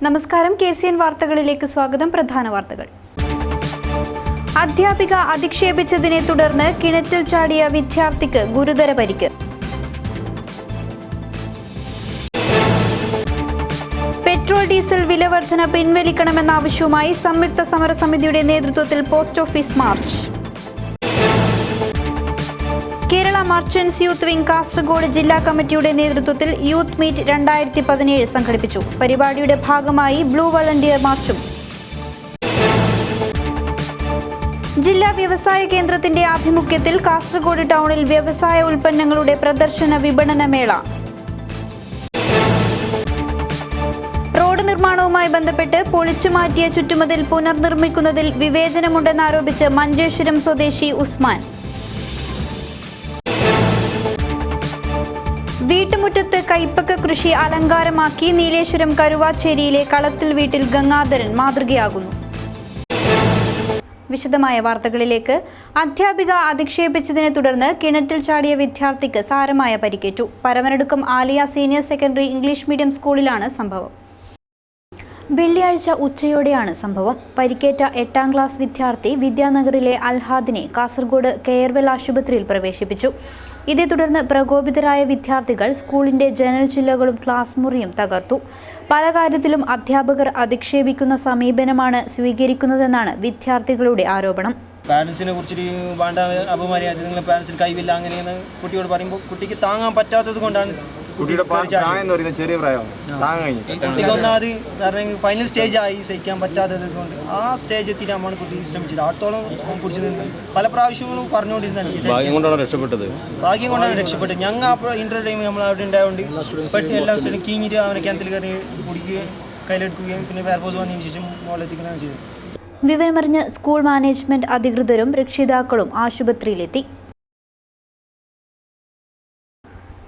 നമസ്കാരം. KCN വാർത്തകളിലേക്ക് സ്വാഗതം. പ്രധാന വാർത്തകൾ. അധ്യാപിക അധിക്ഷേപിച്ചതിനെ തുടർന്ന് കിണറ്റിൽ ചാടിയ വിദ്യാർത്ഥിക്ക് ഗുരുതര പരിക്ക്. പെട്രോൾ ഡീസൽ വിലവർധന പിൻവലിക്കണമെന്ന ആവശ്യവുമായി സംയുക്ത സമരസമിതിയുടെ നേതൃത്വത്തിൽ post office March. Kerala merchants youth wing Kasaragod ജില്ലാ കമ്മിറ്റിയുടെ നേതൃത്വത്തിൽ യൂത്ത് മീറ്റ് 2017 സംഘടിപ്പിച്ചു. പരിപാടിയുടെ ഭാഗമായി ബ്ലൂ വളണ്ടിയർ മാർച്ചും. ജില്ലാ വ്യവസായ കേന്ദ്രത്തിന്റെ ആഭിമുഖ്യത്തിൽ കാസർഗോഡ് ടൗണിൽ വ്യവസായ ഉൽപ്പന്നങ്ങളുടെ പ്രദർശന വിപണന മേള. റോഡ് നിർമ്മാണവുമായി ബന്ധപ്പെട്ട് പൊളിച്ചുമാറ്റിയ ചുറ്റുമതിൽ പുനർനിർമ്മിക്കുന്നതിൽ വിവേചനമുണ്ടെന്നാരോപിച്ച് മഞ്ചേശ്വരം സ്വദേശി ഉസ്മാൻ. വീട്ടുമുറ്റത്ത് കൈപ്പക്ക കൃഷി അലങ്കാരമാക്കി നീലേശ്വരം കരുവാച്ചേരിയിലെ കളത്തിൽ വീട്ടിൽ ഗംഗാധരൻ മാതൃകയാകുന്നു. വിശദമായ വാർത്തകളിലേക്ക്. അധ്യാപിക അധിക്ഷേപിച്ചതിനെ തുടർന്ന് കിണറ്റിൽ ചാടിയ വിദ്യാർത്ഥിക്ക് സാരമായ പരിക്കേറ്റു. Paravanadukkam Aliya senior secondary English medium സ്കൂളിലാണ് സംഭവം. വെള്ളിയാഴ്ച ഉച്ചയോടെയാണ് സംഭവം. പരിക്കേറ്റ 8ാം ക്ലാസ് വിദ്യാർത്ഥി വിദ്യാനഗറിലെ അൽഹാദിനെ കാസർഗോഡ് കെയർവെൽ ആശുപത്രിയിൽ പ്രവേശിപ്പിച്ചു. ഇതേ തുടർന്ന് പ്രകോപിതരായ വിദ്യാർത്ഥികൾ സ്കൂളിന്റെ ജനൽ ചില്ലകളും ക്ലാസ് മുറിയും തകർത്തു. പല കാര്യത്തിലും അധ്യാപകർ അധിക്ഷേപിക്കുന്ന സമീപനമാണ് സ്വീകരിക്കുന്നതെന്നാണ് വിദ്യാർത്ഥികളുടെ ആരോപണം. പാരൻസിനെ കുറിച്ചിട്ട് വേണ്ട അപമര്യാദ, നിങ്ങൾ പാരൻസിന് കഴിവില്ല അങ്ങനെയെന്ന് കുട്ടിയോട് പറയുമ്പോൾ കുട്ടിക്ക് താങ്ങാൻ പറ്റാത്തത് കൊണ്ടാണ്. കുട്ടിക്ക് ഒന്നാമത് ഫൈനൽ സ്റ്റേജ് ആയി സഹിക്കാൻ പറ്റാത്തത് കൊണ്ട് ആ സ്റ്റേജ് എത്തിയിട്ടാണ് കുട്ടി ശ്രമിച്ചത്. ആടത്തോളം കുറിച്ച് പല പ്രാവശ്യങ്ങളും പറഞ്ഞുകൊണ്ടിരുന്നത് ഭാഗ്യം കൊണ്ടാണ് രക്ഷപ്പെട്ടത്. ഞങ്ങൾ അപ്പോൾ ഇന്റർ ടൈം നമ്മൾ അവിടെ ഉണ്ടായതുകൊണ്ട് എല്ലാ സ്ഥലം കീഞ്ഞിട്ട് അവനെ കിണറ്റിൽ കയറി കുടിക്കുകയും കയ്യിലെടുക്കുകയും പിന്നെ ഫയർഫോഴ്സ് വന്നതിന് ശേഷം മോളെത്തിക്കുകയാണ് ചെയ്തത്. വിവരമറിഞ്ഞ് സ്കൂൾ മാനേജ്മെന്റ് അധികൃതരും രക്ഷിതാക്കളും ആശുപത്രിയിലെത്തി.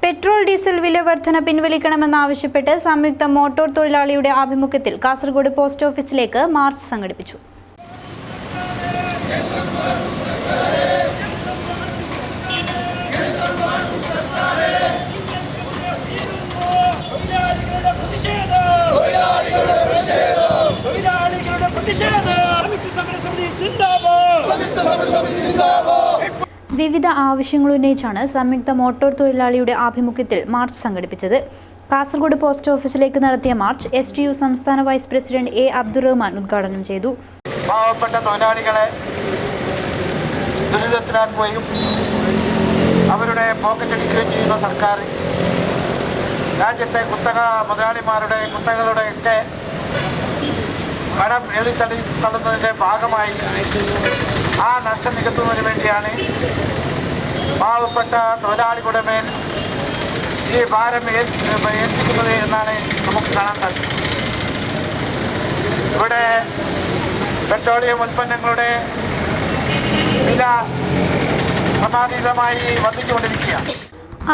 പെട്രോൾ ഡീസൽ വിലവർധന പിൻവലിക്കണമെന്നാവശ്യപ്പെട്ട് സംയുക്ത മോട്ടോർ തൊഴിലാളിയുടെ ആഭിമുഖ്യത്തിൽ കാസർഗോഡ് പോസ്റ്റ് ഓഫീസിലേക്ക് മാർച്ച് സംഘടിപ്പിച്ചു. വിവിധ ആവശ്യങ്ങൾ ഉന്നയിച്ചാണ് സംയുക്ത മോട്ടോർ തൊഴിലാളിയുടെ ആഭിമുഖ്യത്തിൽ മാർച്ച് സംഘടിപ്പിച്ചത്. കാസർഗോഡ് പോസ്റ്റ് ഓഫീസിലേക്ക് നടത്തിയ മാർച്ച് STU സംസ്ഥാന വൈസ് പ്രസിഡന്റ് A. അബ്ദുറഹ്മാൻ ഉദ്ഘാടനം ചെയ്തു. പാവപ്പെട്ട തൊഴിലാളികളെ ദുരിതത്തിലാക്കുകയും അവരുടെ പോക്കറ്റടിക്കുകയും ചെയ്യുന്ന സർക്കാർ രാജ്യത്തെ കുത്തക മുതലാളിമാരുടെ കുത്തകളുടെയൊക്കെ കടം എഴുതിത്തള്ളുന്നതിൻ്റെ ഭാഗമായി ആ നഷ്ടം നികത്തുന്നതിന് വേണ്ടിയാണ് പാവപ്പെട്ട തൊഴിലാളികളുടെ മേൽ ഈ ഭാരം ഏൽപ്പിക്കുന്നത് എന്നാണ് നമുക്ക് കാണാൻ സാധിക്കും. ഇവിടെ പെട്രോളിയം ഉൽപ്പന്നങ്ങളുടെ വില ക്രമാതീതമായി വർദ്ധിച്ചുകൊണ്ടിരിക്കുകയാണ്.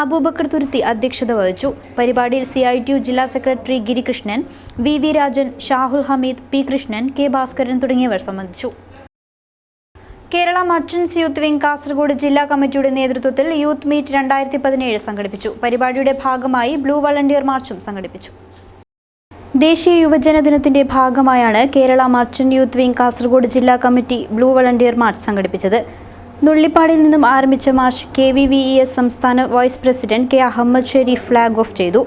അബൂബക്കർ തുരുത്തി അധ്യക്ഷത വഹിച്ചു. പരിപാടിയിൽ CITU ജില്ലാ secretary Girikrishnan, VV Rajan, Shahul Hameed, P. Krishnan, K. Bhaskaran തുടങ്ങിയവർ സംബന്ധിച്ചു. Kerala merchants youth wing Kasaragod ജില്ലാ കമ്മിറ്റിയുടെ നേതൃത്വത്തിൽ യൂത്ത് മീറ്റ് 2017 സംഘടിപ്പിച്ചു. പരിപാടിയുടെ ഭാഗമായി ബ്ലൂ വളണ്ടിയർ മാർച്ചും സംഘടിപ്പിച്ചു. ദേശീയ യുവജന ദിനത്തിന്റെ ഭാഗമായാണ് Kerala merchant youth wing Kasaragod ജില്ലാ കമ്മിറ്റി ബ്ലൂ വളണ്ടിയർ മാർച്ച് സംഘടിപ്പിച്ചത്. നുള്ളിപ്പാടിൽ നിന്നും ആരംഭിച്ച മാർച്ച് KVVES സംസ്ഥാന vice president K. Ahammed Sherif flag off ചെയ്തു.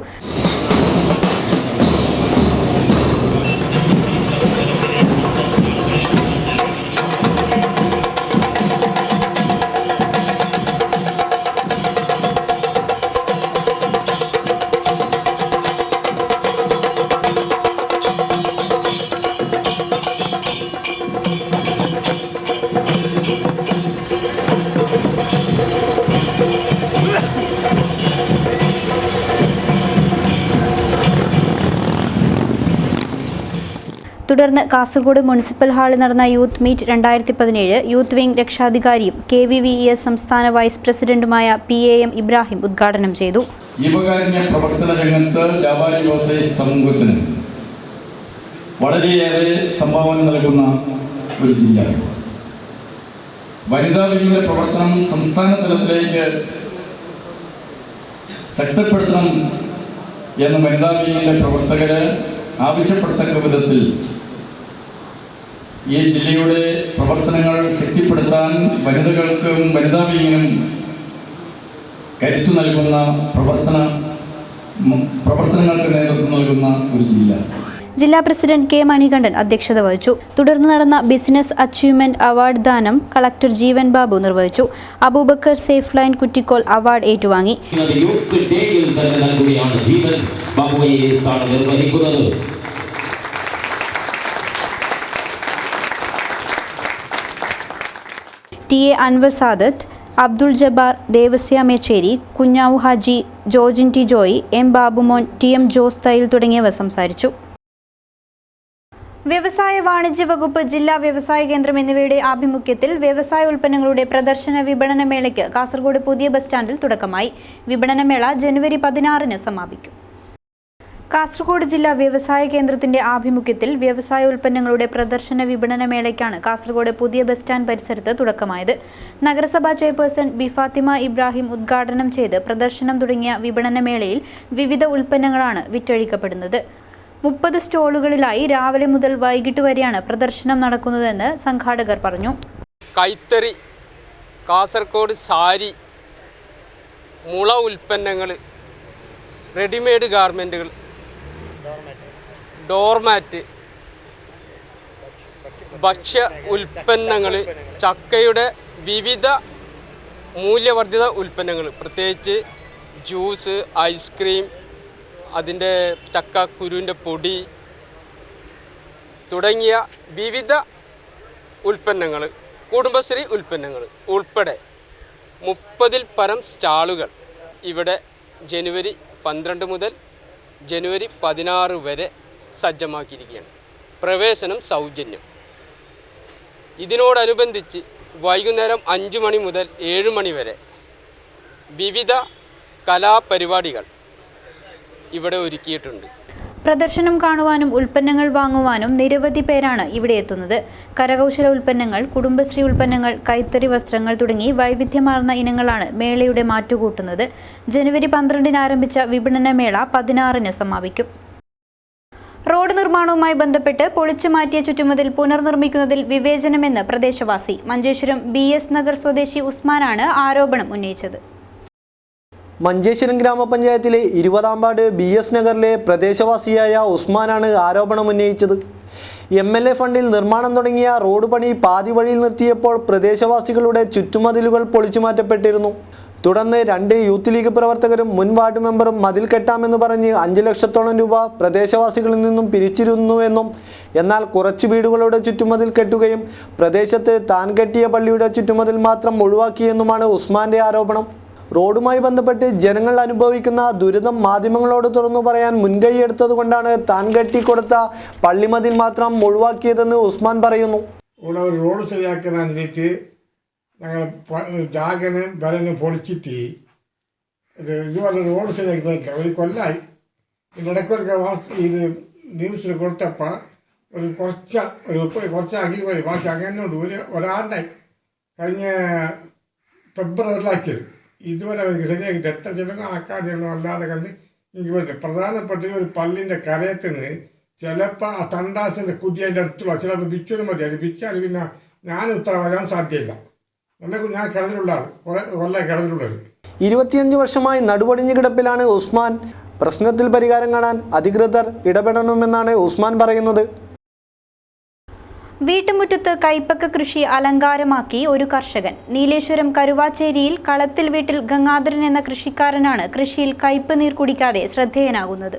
തുടർന്ന് കാസർഗോഡ് മുനിസിപ്പൽ ഹാളിൽ നടന്ന യൂത്ത് മീറ്റ് 2017 യൂത്ത് വിംഗ് രക്ഷാധികാരിയും KVVES സംസ്ഥാന വൈസ് പ്രസിഡന്റുമായ PAM ഇബ്രാഹിം ഉദ്ഘാടനം ചെയ്തു. ജീവകാരുണ്യ പ്രവർത്തന രംഗത്ത് വ്യാപാരി വ്യവസായ സമൂഹത്തിന് വളരെയേറെ സംഭാവന നൽകുന്ന ഒരു ജില്ല. വനിതാ വിംഗിന്റെ പ്രവർത്തനം സംസ്ഥാന തലത്തിലേക്ക് ശക്തിപ്പെടുത്തണം എന്ന് വനിതാ വിംഗിന്റെ പ്രവർത്തകര് ആവശ്യപ്പെടത്തക്ക വിധത്തിൽ ഈ ജില്ലയുടെ പ്രവർത്തനങ്ങൾ ശക്തിപ്പെടുത്താൻ വനിതകൾക്കും വനിതാ വിങ്ങിനും കരുത്തു നൽകുന്ന പ്രവർത്തനങ്ങൾക്ക് നേതൃത്വം നൽകുന്ന ഒരു ജില്ല. ജില്ലാ പ്രസിഡന്റ് കെ മണികണ്ഠൻ അധ്യക്ഷത വഹിച്ചു. തുടർന്ന് നടന്ന ബിസിനസ് അച്ചീവ്മെന്റ് അവാർഡ് ദാനം കളക്ടർ ജീവൻ ബാബു നിർവഹിച്ചു. Abubakar safe line Kuttikol award ഏറ്റുവാങ്ങി. T A Anwar Sadath, Abdul Jabbar, Devasya Mechery, Kunhavu Haji, Georgin T Joy, M Babumon, T M Jose Thayil തുടങ്ങിയവർ സംസാരിച്ചു. വ്യവസായ വാണിജ്യ വകുപ്പ്, ജില്ലാ വ്യവസായ കേന്ദ്രം എന്നിവയുടെ ആഭിമുഖ്യത്തിൽ വ്യവസായ ഉൽപ്പന്നങ്ങളുടെ പ്രദർശന വിപണന മേളയ്ക്ക് കാസർഗോഡ് പുതിയ ബസ് സ്റ്റാൻഡിൽ തുടക്കമായി. വിപണനമേള ജനുവരി 16 സമാപിക്കും. കാസർഗോഡ് ജില്ലാ വ്യവസായ കേന്ദ്രത്തിന്റെ ആഭിമുഖ്യത്തിൽ വ്യവസായ ഉൽപ്പന്നങ്ങളുടെ പ്രദർശന വിപണന മേളയ്ക്കാണ് കാസർഗോഡ് പുതിയ ബസ് സ്റ്റാൻഡ് പരിസരത്ത് തുടക്കമായത്. നഗരസഭാ ചെയർപേഴ്സൺ ബി ഫാത്തിമ ഇബ്രാഹിം ഉദ്ഘാടനം ചെയ്ത് പ്രദർശനം തുടങ്ങിയ വിപണന മേളയിൽ വിവിധ ഉൽപ്പന്നങ്ങളാണ് വിറ്റഴിക്കപ്പെടുന്നത്. 30 സ്റ്റോളുകളിലായി രാവിലെ മുതൽ വൈകിട്ട് വരെയാണ് പ്രദർശനം നടക്കുന്നതെന്ന് സംഘാടകർ പറഞ്ഞു. കൈത്തറി, കാസർഗോഡ് സാരി, മുള ഉൽപ്പന്നങ്ങൾ, റെഡിമെയ്ഡ് ഗാർമെൻറ്റുകൾ, ഡോർമാറ്റ്, ഭക്ഷ്യ ഉൽപ്പന്നങ്ങൾ, ചക്കയുടെ വിവിധ മൂല്യവർദ്ധിത ഉൽപ്പന്നങ്ങൾ, പ്രത്യേകിച്ച് ജ്യൂസ്, ഐസ്ക്രീം, അതിൻ്റെ ചക്കക്കുരുവിൻ്റെ പൊടി തുടങ്ങിയ വിവിധ ഉൽപ്പന്നങ്ങൾ, കുടുംബശ്രീ ഉൽപ്പന്നങ്ങൾ ഉൾപ്പെടെ 30-ൽ പരം സ്റ്റാളുകൾ ഇവിടെ ജനുവരി 12 മുതൽ ജനുവരി 16 വരെ സജ്ജമാക്കിയിരിക്കുകയാണ്. പ്രവേശനം സൗജന്യം. ഇതിനോടനുബന്ധിച്ച് വൈകുന്നേരം 5 മണി മുതൽ 7 മണി വരെ വിവിധ കലാപരിപാടികൾ ഇവിടെ ഒരുക്കിയിട്ടുണ്ട്. പ്രദർശനം കാണുവാനും ഉൽപ്പന്നങ്ങൾ വാങ്ങുവാനും നിരവധി പേരാണ് ഇവിടെ എത്തുന്നത്. കരകൗശല ഉൽപ്പന്നങ്ങൾ, കുടുംബശ്രീ ഉൽപ്പന്നങ്ങൾ, കൈത്തറി വസ്ത്രങ്ങൾ തുടങ്ങി വൈവിധ്യമാർന്ന ഇനങ്ങളാണ് മേളയുടെ മാറ്റുകൂട്ടുന്നത്. ജനുവരി 12 ആരംഭിച്ച വിപണന മേള 16 സമാപിക്കും. റോഡ് നിർമ്മാണവുമായി ബന്ധപ്പെട്ട് പൊളിച്ചു മാറ്റിയ ചുറ്റുമതിൽ പുനർനിർമ്മിക്കുന്നതിൽ വിവേചനമെന്ന് പ്രദേശവാസി. മഞ്ചേശ്വരം BS നഗർ സ്വദേശി ഉസ്മാനാണ് ആരോപണം ഉന്നയിച്ചത്. മഞ്ചേശ്വരം ഗ്രാമപഞ്ചായത്തിലെ 20-ാം വാർഡ് BS നഗറിലെ പ്രദേശവാസിയായ ഉസ്മാനാണ് ആരോപണം ഉന്നയിച്ചത്. MLA ഫണ്ടിൽ നിർമ്മാണം തുടങ്ങിയ റോഡ് പണി പാതി വഴിയിൽ നിർത്തിയപ്പോൾ പ്രദേശവാസികളുടെ ചുറ്റുമതിലുകൾ പൊളിച്ചു മാറ്റപ്പെട്ടിരുന്നു. തുടർന്ന് 2 യൂത്ത് ലീഗ് പ്രവർത്തകരും മുൻ വാർഡ് മെമ്പറും മതിൽ കെട്ടാമെന്ന് പറഞ്ഞ് 5 ലക്ഷത്തോളം രൂപ പ്രദേശവാസികളിൽ നിന്നും പിരിച്ചിരുന്നുവെന്നും എന്നാൽ കുറച്ച് വീടുകളുടെ ചുറ്റുമതിൽ കെട്ടുകയും പ്രദേശത്ത് താൻ കെട്ടിയ പള്ളിയുടെ ചുറ്റുമതിൽ മാത്രം ഒഴിവാക്കിയെന്നുമാണ് ഉസ്മാന്റെ ആരോപണം. റോഡുമായി ബന്ധപ്പെട്ട് ജനങ്ങൾ അനുഭവിക്കുന്ന ദുരിതം മാധ്യമങ്ങളോട് തുറന്നു പറയാൻ മുൻകൈയെടുത്തതുകൊണ്ടാണ് താൻ കെട്ടിക്കൊടുത്ത പള്ളിമതിൽ മാത്രം ഒഴിവാക്കിയതെന്ന് ഉസ്മാൻ പറയുന്നു. ഇവിടെ ഒരു റോഡ് ശരിയാക്കാനായിട്ട് ഞങ്ങൾ ജാഗന് ബലന് പൊളിച്ചിട്ട് ഇതുപോലെ റോഡ് ശരിയാക്കുന്നില്ല. ഒരു കൊല്ലമായി ഇടയ്ക്കൊരു ഇത് ന്യൂസിൽ കൊടുത്തപ്പോൾ കുറച്ചാക്കി പോയി. ബാക്കി അങ്ങനോട് ഒരാണ്ടായി കഴിഞ്ഞ ഫെബ്രുവരിയിലാക്കിയത്. ഇതുവരെ അവർക്ക് ശരിയാക്കിയിട്ട് എത്ര ചിലങ്ങൾ ആക്കാതെയൊന്നും അല്ലാതെ കണ്ട് എനിക്ക് പറ്റില്ല. പ്രധാനപ്പെട്ട ഒരു പള്ളിൻ്റെ കരയത്തിന് ചിലപ്പോൾ ആ തണ്ടാസിൻ്റെ കുതിയതിൻ്റെ അടുത്തുള്ള ചിലപ്പോൾ ബിച്ചൊരു മതി. അത് ബിച്ചാൽ പിന്നെ ഞാൻ ഉത്തര വരാൻ സാധ്യമില്ല. അല്ലെങ്കിൽ ഞാൻ കിടന്നിലുള്ള ആൾ കൊല്ലം കിടന്നിട്ടുള്ളത്. 25 വർഷമായി നടുവടിഞ്ഞു കിടപ്പിലാണ് ഉസ്മാൻ. പ്രശ്നത്തിൽ പരിഹാരം കാണാൻ അധികൃതർ ഇടപെടണമെന്നാണ് ഉസ്മാൻ പറയുന്നത്. വീട്ടുമുറ്റത്ത് കൈപ്പക്ക കൃഷി അലങ്കാരമാക്കി ഒരു കർഷകൻ. നീലേശ്വരം കരുവാച്ചേരിയിൽ കളത്തിൽ വീട്ടിൽ ഗംഗാധരൻ എന്ന കൃഷിക്കാരനാണ് കൃഷിയിൽ കയ്പ് നീർ കുടിക്കാതെ ശ്രദ്ധേയനാകുന്നത്.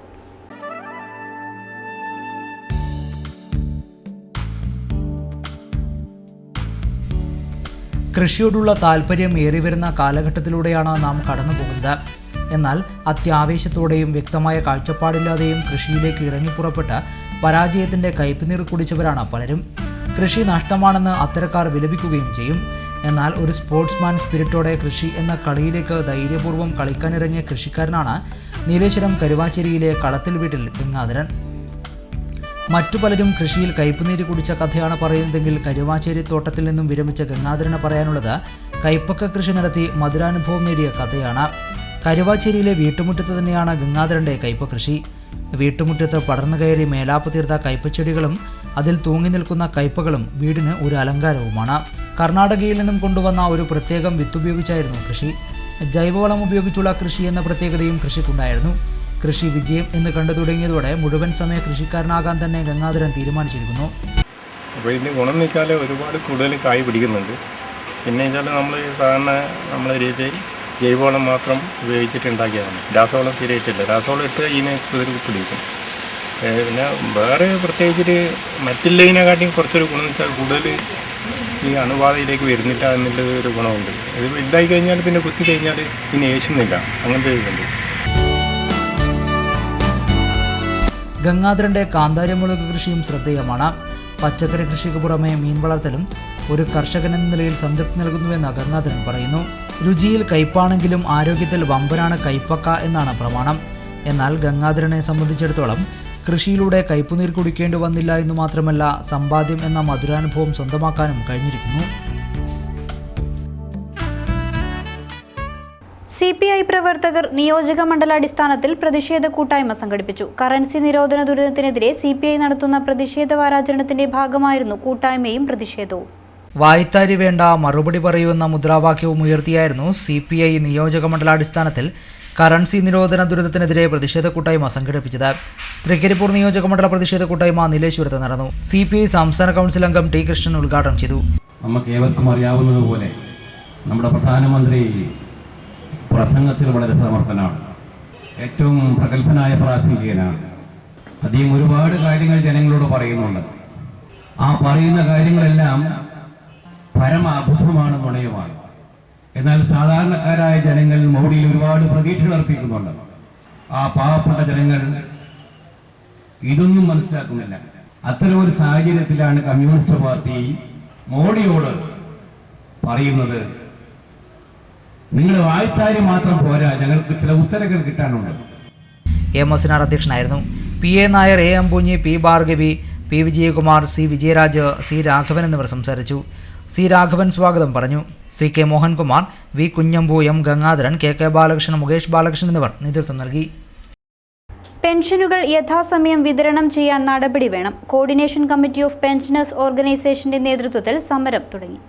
കൃഷിയോടുള്ള താല്പര്യം ഏറിവരുന്ന കാലഘട്ടത്തിലൂടെയാണ് നാം കടന്നു പോകുന്നത്. എന്നാൽ അത്യാവേശത്തോടെയും വ്യക്തമായ കാഴ്ചപ്പാടില്ലാതെയും കൃഷിയിലേക്ക് ഇറങ്ങിപ്പുറപ്പെട്ട് പരാജയത്തിൻ്റെ കയ്പുനീർ കുടിച്ചവരാണ് പലരും. കൃഷി നഷ്ടമാണെന്ന് അത്തരക്കാർ വിലപിക്കുകയും ചെയ്യും. എന്നാൽ ഒരു സ്പോർട്സ്മാൻ സ്പിരിറ്റോടെ കൃഷി എന്ന കളിയിലേക്ക് ധൈര്യപൂർവ്വം കളിക്കാനിറങ്ങിയ കൃഷിക്കാരനാണ് നീലേശ്വരം കരുവാച്ചേരിയിലെ കളത്തിൽ വീട്ടിൽ ഗംഗാധരൻ. മറ്റു പലരും കൃഷിയിൽ കയ്പുനീര് കുടിച്ച കഥയാണ് പറയുന്നതെങ്കിൽ കരുവാച്ചേരി തോട്ടത്തിൽ നിന്നും വിരമിച്ച ഗംഗാധരന് പറയാനുള്ളത് കയ്പക്ക കൃഷി നടത്തി മധുരാനുഭവം നേടിയ കഥയാണ്. കരുവാച്ചേരിയിലെ വീട്ടുമുറ്റത്ത് തന്നെയാണ് ഗംഗാധരൻ്റെ കയ്പ കൃഷി. വീട്ടുമുറ്റത്ത് പടർന്നു കയറി മേലാപ്പ് തീർത്ത കയ്പച്ചെടികളും അതിൽ തൂങ്ങി നിൽക്കുന്ന കയ്പകളും വീടിന് ഒരു അലങ്കാരവുമാണ്. കർണാടകയിൽ നിന്നും കൊണ്ടുവന്ന ഒരു പ്രത്യേകം വിത്തുപയോഗിച്ചായിരുന്നു കൃഷി. ജൈവവളം ഉപയോഗിച്ചുള്ള കൃഷി എന്ന പ്രത്യേകതയും കൃഷിക്കുണ്ടായിരുന്നു. കൃഷി വിജയം എന്ന് കണ്ടു തുടങ്ങിയതോടെ മുഴുവൻ സമയ കൃഷിക്കാരനാകാൻ തന്നെ ഗംഗാധരൻ തീരുമാനിച്ചിരിക്കുന്നു. അപ്പോൾ ഇതിന് ഗുണം എന്ന് വെച്ചാൽ ഒരുപാട് കൂടുതൽ കായ് പിടിക്കുന്നുണ്ട്. പിന്നെ വെച്ചാൽ നമ്മൾ സാധാരണ നമ്മളെ രീതിയിൽ ജൈവവളം മാത്രം ഉപയോഗിച്ചിട്ട് ഉണ്ടാക്കിയതാണ്. രാസവളം തീരെയിട്ടില്ല. രാസവളം ഇട്ട് ഇതിനെ പിടിക്കും. പിന്നെ വേറെ പ്രത്യേകിച്ചിട്ട് മറ്റുള്ളതിനെക്കാട്ടിയും കുറച്ചൊരു ഗുണം എന്ന് വെച്ചാൽ കൂടുതൽ ഈ അണുബാധയിലേക്ക് വരുന്നില്ല എന്നുള്ളത് ഒരു ഗുണമുണ്ട്. ഇത് വലുതായി കഴിഞ്ഞാൽ പിന്നെ കുത്തി കഴിഞ്ഞാൽ ഇതിന് ഏശുന്നില്ല. അങ്ങനത്തെ ഇതുണ്ട്. ഗംഗാധരന്റെ കാന്താരിമുളക് കൃഷിയും ശ്രദ്ധേയമാണ്. പച്ചക്കറി കൃഷിക്ക് പുറമെ മീൻ വളർത്തലും ഒരു കർഷകൻ എന്ന നിലയിൽ സംതൃപ്തി നൽകുന്നുവെന്ന് ഗംഗാധരൻ പറയുന്നു. രുചിയിൽ കയ്പാണെങ്കിലും ആരോഗ്യത്തിൽ വമ്പനാണ് കയ്പക്ക എന്നാണ് പ്രമാണം. എന്നാൽ ഗംഗാധരനെ സംബന്ധിച്ചിടത്തോളം കൃഷിയിലൂടെ കയ്പുനീർ കുടിക്കേണ്ടി വന്നില്ല എന്നു മാത്രമല്ല, സമ്പാദ്യം എന്ന മധുരാനുഭവം സ്വന്തമാക്കാനും കഴിഞ്ഞിരിക്കുന്നു. CPI പ്രവർത്തകർ നിയോജക മണ്ഡലാടിസ്ഥാനത്തിൽ പ്രതിഷേധ കൂട്ടായ്മ സംഘടിപ്പിച്ചു. കറൻസി നിരോധന ദുരിതത്തിനെതിരെ CPI നടത്തുന്ന പ്രതിഷേധ വാരാചരണത്തിന്റെ ഭാഗമായിരുന്നു കൂട്ടായ്മയും പ്രതിഷേധവും. വായ്ത്താരി വേണ്ട, മറുപടി പറയൂ എന്ന മുദ്രാവാക്യവും ഉയർത്തിയായിരുന്നു CPI നിയോജക മണ്ഡലാടിസ്ഥാനത്തിൽ കറൻസി നിരോധന ദുരിതത്തിനെതിരെ പ്രതിഷേധ കൂട്ടായ്മ സംഘടിപ്പിച്ചത്. തൃക്കരിപ്പൂർ നിയോജക മണ്ഡല പ്രതിഷേധ കൂട്ടായ്മ നീലേശ്വരത്ത് നടന്നു. CPI സംസ്ഥാന കൗൺസിൽ അംഗം T കൃഷ്ണൻ ഉദ്ഘാടനം ചെയ്തു. നമുക്ക് ഏവർക്കും അറിയാവുന്നതുപോലെ നമ്മുടെ പ്രധാനമന്ത്രി പ്രസംഗത്തിൽ വളരെ സമർത്ഥനാണ്. ഏറ്റവും പ്രഗത്ഭനായ പ്രാസംഗികനാണ്. അദ്ദേഹം ഒരുപാട് കാര്യങ്ങൾ ജനങ്ങളോട് പറയുന്നുണ്ട്. ആ പറയുന്ന കാര്യങ്ങളെല്ലാം പരമ അബദ്ധമാണ്, നുണയുമാണ്. എന്നാൽ സാധാരണക്കാരായ ജനങ്ങൾ മോഡിയിൽ ഒരുപാട് പ്രതീക്ഷകൾ അർപ്പിക്കുന്നുണ്ട്. ആ പാവപ്പെട്ട ജനങ്ങൾ ഇതൊന്നും മനസ്സിലാക്കുന്നില്ല. അത്തരമൊരു സാഹചര്യത്തിലാണ് കമ്മ്യൂണിസ്റ്റ് പാർട്ടി മോഡിയോട് പറയുന്നത്, നിങ്ങളുടെ വായ്ത്താരി മാത്രം പോരാ, ഞങ്ങൾക്ക് ചില ഉത്തരങ്ങൾ കിട്ടാനുണ്ട്. എം അസിനാർ അധ്യക്ഷനായിരുന്നു. PA Nair, A Ambunhi, P Bhargavi, P Vijayakumar, C Vijayaraj, C Raghavan എന്നിവർ സംസാരിച്ചു. C രാഘവൻ സ്വാഗതം പറഞ്ഞു. CK Mohankumar, V Kunhambu, M Gangadharan, KK Balakrishnan, Mukesh Balakrishnan എന്നിവർ നേതൃത്വം നൽകി. പെൻഷനുകൾ യഥാസമയം വിതരണം ചെയ്യാൻ നടപടി വേണം. കോർഡിനേഷൻ കമ്മിറ്റി ഓഫ് പെൻഷനേഴ്സ് ഓർഗനൈസേഷന്റെ നേതൃത്വത്തിൽ സമരം തുടങ്ങി.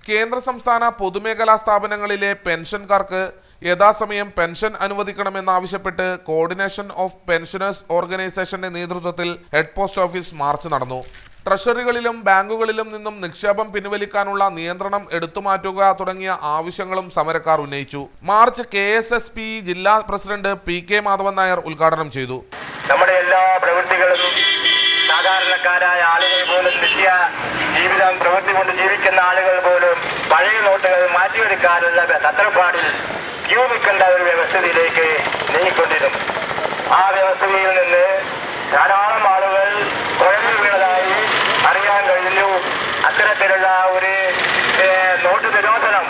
കേന്ദ്ര സംസ്ഥാന പൊതുമേഖലാ സ്ഥാപനങ്ങളിലെ പെൻഷൻകാർക്ക് യഥാസമയം പെൻഷൻ അനുവദിക്കണമെന്നാവശ്യപ്പെട്ട് കോർഡിനേഷൻ ഓഫ് പെൻഷനേഴ്സ് ഓർഗനൈസേഷന്റെ നേതൃത്വത്തിൽ ഹെഡ് പോസ്റ്റ് ഓഫീസ് മാർച്ച് നടന്നു. ട്രഷറികളിലും ബാങ്കുകളിലും നിന്നും നിക്ഷേപം പിൻവലിക്കാനുള്ള നിയന്ത്രണം എടുത്തുമാറ്റുക തുടങ്ങിയ ആവശ്യങ്ങളും സമരക്കാർ ഉന്നയിച്ചു. മാർച്ച് KSSP ജില്ലാ പ്രസിഡന്റ് PK മാധവൻ നായർ ഉദ്ഘാടനം ചെയ്തു. നമ്മുടെ എല്ലാ പ്രവൃത്തികളും സാധാരണക്കാരായ ആളുകൾ പോലും നിത്യ ജീവിതം പ്രവൃത്തി കൊണ്ട് ജീവിക്കുന്ന ആളുകൾ പോലും പഴയ നോട്ടുകൾ മാറ്റിയെടുക്കാനുള്ള തത്രപ്പാടിൽ ക്യൂ നിൽക്കേണ്ട ഒരു വ്യവസ്ഥയിലേക്ക് നീങ്ങിക്കൊണ്ടിരുന്നു. ആ വ്യവസ്ഥയിൽ നിന്ന് ധാരാളം ആളുകൾ കുഴഞ്ഞു വീണതായി അറിയാൻ കഴിഞ്ഞു. അത്തരത്തിലുള്ള ഒരു നോട്ട് നിരോധനം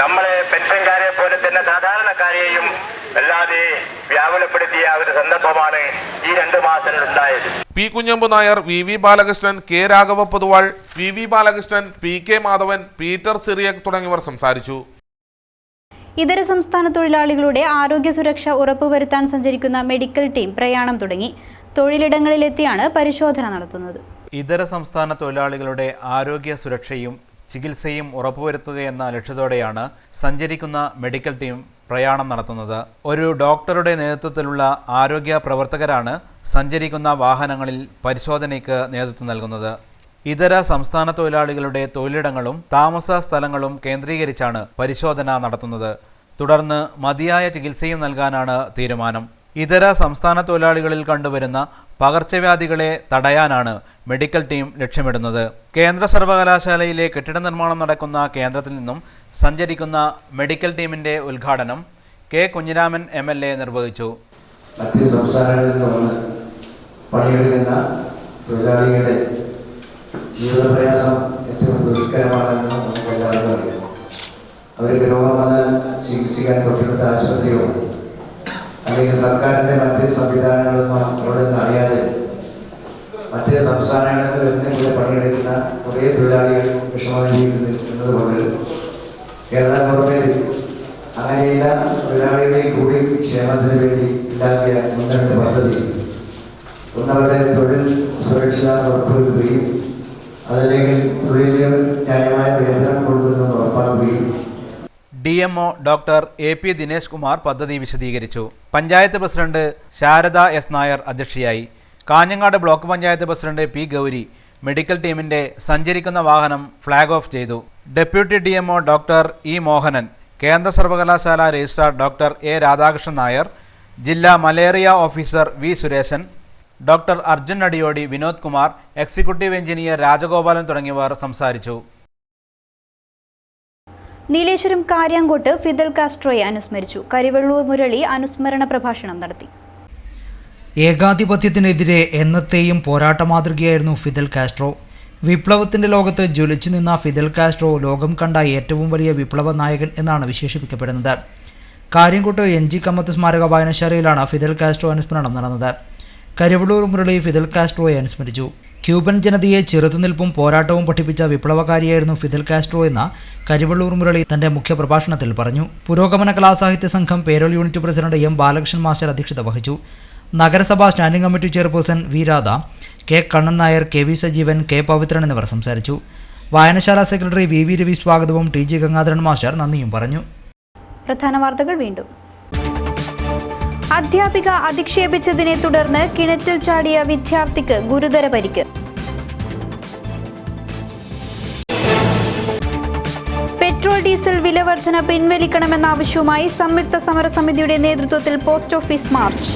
നമ്മളെ പെൻഷൻകാരെ പോലെ തന്നെ സാധാരണക്കാരെയും വല്ലാതെ വ്യാകുലപ്പെടുത്തിയ ഒരു സന്ദർഭമാണ് ഈ 2 മാസത്തിൽ ഉണ്ടായത്. P Kunhambu Nair, VV Balakrishnan, K Raghava Poduval, VV Balakrishnan, PK Madhavan, Peter Cyriac തുടങ്ങിയവർ സംസാരിച്ചു. ഇതര സംസ്ഥാന തൊഴിലാളികളുടെ ആരോഗ്യ സുരക്ഷ ഉറപ്പുവരുത്താൻ സഞ്ചരിക്കുന്ന മെഡിക്കൽ ടീം പ്രയാണം തുടങ്ങി. തൊഴിലിടങ്ങളിലെത്തിയാണ് പരിശോധന നടത്തുന്നത്. ഇതര സംസ്ഥാന തൊഴിലാളികളുടെ ആരോഗ്യ സുരക്ഷയും ചികിത്സയും ഉറപ്പുവരുത്തുകയെന്ന ലക്ഷ്യത്തോടെയാണ് സഞ്ചരിക്കുന്ന മെഡിക്കൽ ടീം പ്രയാണം നടത്തുന്നത്. ഒരു ഡോക്ടറുടെ നേതൃത്വത്തിലുള്ള ആരോഗ്യ പ്രവർത്തകരാണ് സഞ്ചരിക്കുന്ന വാഹനങ്ങളിൽ പരിശോധനയ്ക്ക് നേതൃത്വം നൽകുന്നത്. ഇതര സംസ്ഥാന തൊഴിലാളികളുടെ തൊഴിലിടങ്ങളും താമസ സ്ഥലങ്ങളും കേന്ദ്രീകരിച്ചാണ് പരിശോധന നടത്തുന്നത്. തുടർന്ന് മതിയായ ചികിത്സയും നൽകാനാണ് തീരുമാനം. ഇതര സംസ്ഥാന തൊഴിലാളികളിൽ കണ്ടുവരുന്ന പകർച്ചവ്യാധികളെ തടയാനാണ് മെഡിക്കൽ ടീം ലക്ഷ്യമിടുന്നത്. കേന്ദ്ര സർവകലാശാലയിലെ കെട്ടിട നിർമ്മാണം നടക്കുന്ന കേന്ദ്രത്തിൽ നിന്നും സഞ്ചരിക്കുന്ന മെഡിക്കൽ ടീമിന്റെ ഉദ്ഘാടനം K കുഞ്ഞിരാമൻ MLA നിർവഹിച്ചു. മറ്റ് സംസ്ഥാനങ്ങളിൽ നിന്ന് പണിയെടുക്കുന്ന തൊഴിലാളികളുടെ ജീവിതപ്രയാസം ഏറ്റവും ദുഷ്കരമാണെന്ന് നമുക്ക് എല്ലാവർക്കും അറിയാം. അവർക്ക് രോഗം വന്നാൽ ചികിത്സിക്കാൻ തൊട്ടടുത്ത ആശുപത്രിയോ അല്ലെങ്കിൽ സർക്കാരിൻ്റെ മറ്റ് സംവിധാനങ്ങളൊന്നും അവിടെ നിന്ന് അറിയാതെ മറ്റ് സംസ്ഥാനങ്ങളിൽ വരുന്ന പണിയെടുക്കുന്ന കുറേ തൊഴിലാളികൾ വിഷമം കൊണ്ട് കേരള ഗവൺമെൻറ് അങ്ങനെയുള്ള തൊഴിലാളികളുടെ കൂടി ക്ഷേമത്തിന് വേണ്ടി ഉണ്ടാക്കിയ മുന്നോട്ട് പദ്ധതി ഒന്നവരുടെ തൊഴിൽ സുരക്ഷ ഉറപ്പുവരുത്തുകയും അതല്ലെങ്കിൽ തൊഴിലിൽ ന്യായമായ വേതനം കൊടുക്കുന്നത് ഉറപ്പാക്കുകയും DMO doctor AP Dinesh Kumar പദ്ധതി വിശദീകരിച്ചു. Panchayat president Sharada S. നായർ അധ്യക്ഷയായി. Kanhangad block panchayat president P. Gowri medical ടീമിന്റെ സഞ്ചരിക്കുന്ന വാഹനം ഫ്ലാഗ് ഓഫ് ചെയ്തു. Deputy DMO doctor E. Mohanan, കേന്ദ്ര സർവകലാശാല registrar doctor A. Radhakrishnan Nair, ജില്ലാ malaria officer V. Suresan, doctor Arjun Adiyodi, Vinod Kumar, executive engineer Rajagopalan തുടങ്ങിയവർ സംസാരിച്ചു. നീലേശ്വരം കാര്യാങ്കോട്ട് ഫിദൽ കാസ്ട്രോയെ അനുസ്മരിച്ചു. കരിവെള്ളൂർ മുരളി അനുസ്മരണ പ്രഭാഷണം നടത്തി. ഏകാധിപത്യത്തിനെതിരെ എന്നത്തെയും പോരാട്ട മാതൃകയായിരുന്നു ഫിദൽ കാസ്ട്രോ. വിപ്ലവത്തിന്റെ ലോകത്ത് ജ്വലിച്ചു നിന്ന ഫിദൽ കാസ്ട്രോ ലോകം കണ്ട ഏറ്റവും വലിയ വിപ്ലവ നായകൻ എന്നാണ് വിശേഷിപ്പിക്കപ്പെടുന്നത്. കാര്യംകോട്ട് NG കമ്മത്ത് സ്മാരക വായനശാലയിലാണ് ഫിദൽ കാസ്ട്രോ അനുസ്മരണം നടന്നത്. കരിവെള്ളൂർ മുരളി ഫിദൽ കാസ്ട്രോയെ അനുസ്മരിച്ചു. ക്യൂബൻ ജനതയെ ചെറുത്തുനിൽപ്പും പോരാട്ടവും പഠിപ്പിച്ച വിപ്ലവകാരിയായിരുന്നു ഫിദൽ കാസ്ട്രോ എന്ന കരിവെള്ളൂർ മുരളി തന്റെ മുഖ്യപ്രഭാഷണത്തിൽ പറഞ്ഞു. പുരോഗമന കലാസാഹിത്യ സംഘം Perol unit president M. Balakrishnan master അധ്യക്ഷത വഹിച്ചു. നഗരസഭാ standing committee chairperson V. Radha, K. Kannan Nair, KV Sajeevan, K. Pavithran എന്നിവർ സംസാരിച്ചു. വായനശാല സെക്രട്ടറി VV രവി സ്വാഗതവും TG ഗംഗാധരൻ മാസ്റ്റർ നന്ദിയും പറഞ്ഞു. പ്രധാന വാർത്തകൾ വീണ്ടും. അധ്യാപിക അധിക്ഷേപിച്ചതിനെ തുടർന്ന് കിണറ്റിൽ ചാടിയ വിദ്യാർത്ഥിക്ക് ഗുരുതര പരിക്ക്. പെട്രോൾ ഡീസൽ വില വർധന പിൻവലിക്കണമെന്ന ആവശ്യവുമായി സംയുക്ത സമരസമിതിയുടെ നേതൃത്വത്തിൽ post office March.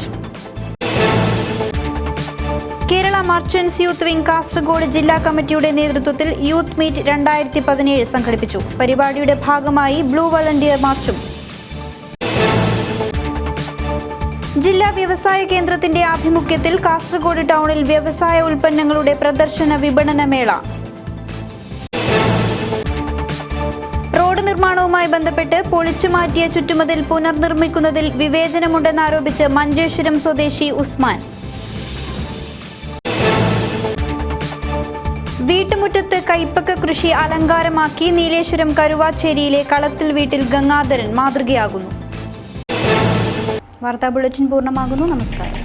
Kerala merchants youth wing Kasaragod ജില്ലാ കമ്മിറ്റിയുടെ നേതൃത്വത്തിൽ യൂത്ത് മീറ്റ് 2017 സംഘടിപ്പിച്ചു. പരിപാടിയുടെ ഭാഗമായി ബ്ലൂ വളണ്ടിയർ മാർച്ചും. ജില്ലാ വ്യവസായ കേന്ദ്രത്തിന്റെ ആഭിമുഖ്യത്തിൽ കാസർഗോഡ് ടൗണിൽ വ്യവസായ ഉൽപ്പന്നങ്ങളുടെ പ്രദർശന വിപണന മേള. റോഡ് നിർമ്മാണവുമായി ബന്ധപ്പെട്ട് പൊളിച്ചുമാറ്റിയ ചുറ്റുമതിൽ പുനർനിർമ്മിക്കുന്നതിൽ വിവേചനമുണ്ടെന്നാരോപിച്ച് മഞ്ചേശ്വരം സ്വദേശി ഉസ്മാൻ. വീട്ടുമുറ്റത്ത് കൈപ്പക്ക കൃഷി അലങ്കാരമാക്കി നീലേശ്വരം കരുവാച്ചേരിയിലെ കളത്തിൽ വീട്ടിൽ ഗംഗാധരൻ മാതൃകയാകുന്നു. വാർത്താ ബുള്ളറ്റിൻ പൂർണ്ണമാകുന്നു. നമസ്കാരം.